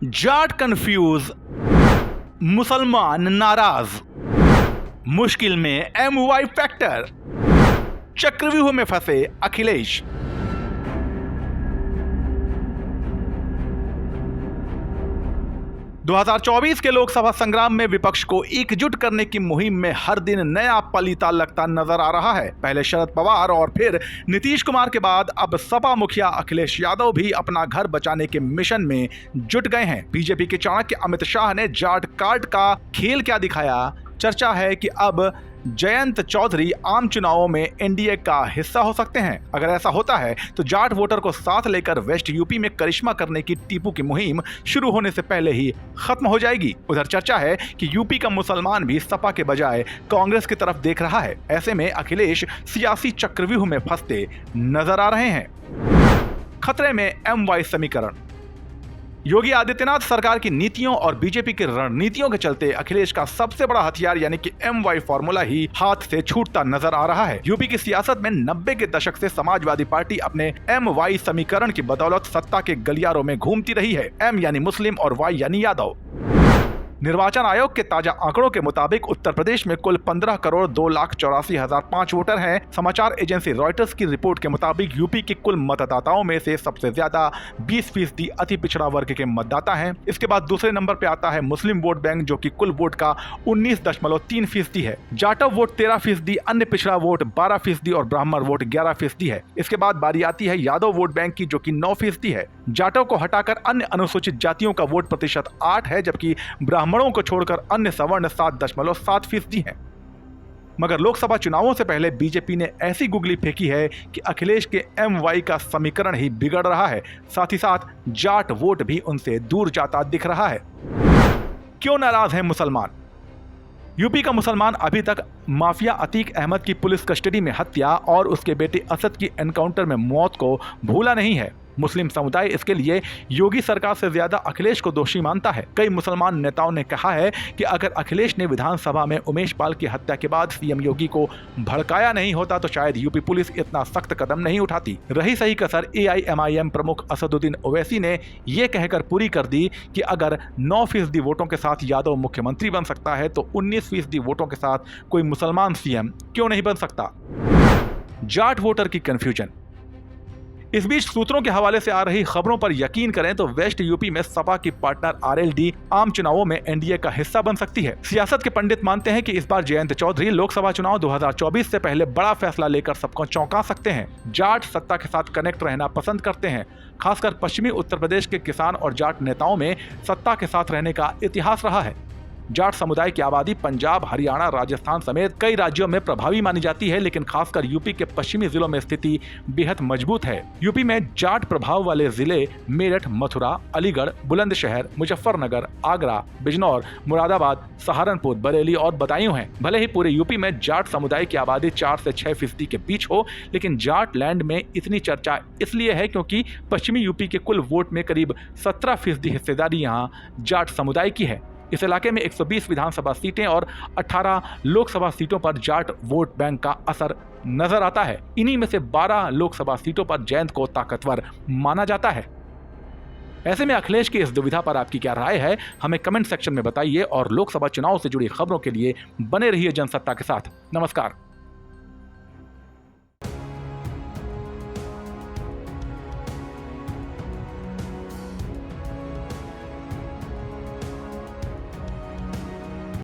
Jat confuse, मुसलमान नाराज, मुश्किल में MY फैक्टर, चक्रव्यूह में फंसे अखिलेश। दो 2024 के लोकसभा संग्राम में विपक्ष को एकजुट करने की मुहिम में हर दिन नया पलीता लगता नजर आ रहा है। पहले शरद पवार और फिर नीतीश कुमार के बाद अब सपा मुखिया अखिलेश यादव भी अपना घर बचाने के मिशन में जुट गए हैं। बीजेपी के चाणक्य अमित शाह ने जाट कार्ड का खेल क्या दिखाया? चर्चा है कि अब जयंत चौधरी आम चुनावों में एनडीए का हिस्सा हो सकते हैं। अगर ऐसा होता है तो जाट वोटर को साथ लेकर वेस्ट यूपी में करिश्मा करने की टीपू की मुहिम शुरू होने से पहले ही खत्म हो जाएगी। उधर चर्चा है कि यूपी का मुसलमान भी सपा के बजाय कांग्रेस की तरफ देख रहा है। ऐसे में अखिलेश सियासी चक्रव्यूह में फंसते नजर आ रहे हैं। खतरे में MY समीकरण। योगी आदित्यनाथ सरकार की नीतियों और बीजेपी की रणनीतियों के चलते अखिलेश का सबसे बड़ा हथियार यानी कि MY फॉर्मूला ही हाथ से छूटता नजर आ रहा है। यूपी की सियासत में 90 के दशक से समाजवादी पार्टी अपने MY समीकरण की बदौलत सत्ता के गलियारों में घूमती रही है। M यानी मुस्लिम और Y यानी यादव। निर्वाचन आयोग के ताजा आंकड़ों के मुताबिक उत्तर प्रदेश में कुल 15,02,84,005 वोटर हैं। समाचार एजेंसी रॉयटर्स की रिपोर्ट के मुताबिक यूपी के कुल मतदाताओं में से सबसे ज्यादा 20% अति पिछड़ा वर्ग के मतदाता हैं। इसके बाद दूसरे नंबर पर आता है मुस्लिम वोट बैंक जो कि कुल वोट का 19.3% है। जाटव वोट 13%, अन्य पिछड़ा वोट 12% और ब्राह्मण वोट 11% है। इसके बाद बारी आती है यादव वोट बैंक की जो कि 9% है। जाटव को हटाकर अन्य अनुसूचित जातियों का वोट प्रतिशत 8 है, जबकि ब्राह्मणों को छोड़कर अन्य सवर्ण 7.7% हैं। मगर लोकसभा चुनावों से पहले बीजेपी ने ऐसी गुगली फेंकी है कि अखिलेश के MY का समीकरण ही बिगड़ रहा है। साथ ही साथ जाट वोट भी उनसे दूर जाता दिख रहा है। क्यों नाराज हैं मुसलमान? यूपी का मुसलमान अभी तक माफिया अतीक अहमद की पुलिस कस्टडी में हत्या और उसके बेटे असद की एनकाउंटर में मौत को भूला नहीं है। मुस्लिम समुदाय इसके लिए योगी सरकार से ज्यादा अखिलेश को दोषी मानता है। कई मुसलमान नेताओं ने कहा है कि अगर अखिलेश ने विधानसभा में उमेश पाल की हत्या के बाद सीएम योगी को भड़काया नहीं होता तो शायद यूपी पुलिस इतना सख्त कदम नहीं उठाती। रही सही कसर AIMIM प्रमुख असदुद्दीन ओवैसी ने यह कहकर पूरी कर दी कि अगर 9% वोटों के साथ यादव मुख्यमंत्री बन सकता है तो 19% वोटों के साथ कोई मुसलमान सीएम क्यों नहीं बन सकता? जाट वोटर की कंफ्यूजन। इस बीच सूत्रों के हवाले से आ रही खबरों पर यकीन करें तो वेस्ट यूपी में सपा की पार्टनर RLD आम चुनावों में एनडीए का हिस्सा बन सकती है। सियासत के पंडित मानते हैं कि इस बार जयंत चौधरी लोकसभा चुनाव 2024 से पहले बड़ा फैसला लेकर सबको चौंका सकते हैं। जाट सत्ता के साथ कनेक्ट रहना पसंद करते हैं। खासकर पश्चिमी उत्तर प्रदेश के किसान और जाट नेताओं में सत्ता के साथ रहने का इतिहास रहा है। जाट समुदाय की आबादी पंजाब, हरियाणा, राजस्थान समेत कई राज्यों में प्रभावी मानी जाती है, लेकिन खासकर यूपी के पश्चिमी जिलों में स्थिति बेहद मजबूत है। यूपी में जाट प्रभाव वाले जिले मेरठ, मथुरा, अलीगढ़, बुलंदशहर, मुजफ्फरनगर, आगरा, बिजनौर, मुरादाबाद, सहारनपुर, बरेली और बदायूं हैं। भले ही पूरे यूपी में जाट समुदाय की आबादी 4 से 6% के बीच हो, लेकिन जाट लैंड में इतनी चर्चा इसलिए है क्योंकि पश्चिमी यूपी के कुल वोट में करीब 17% हिस्सेदारी यहाँ जाट समुदाय की है। इस इलाके में 120 विधानसभा सीटें और 18 लोकसभा सीटों पर जाट वोट बैंक का असर नजर आता है। इन्हीं में से 12 लोकसभा सीटों पर जयंत को ताकतवर माना जाता है। ऐसे में अखिलेश की इस दुविधा पर आपकी क्या राय है? हमें कमेंट सेक्शन में बताइए और लोकसभा चुनाव से जुड़ी खबरों के लिए बने रहिए जनसत्ता के साथ। नमस्कार।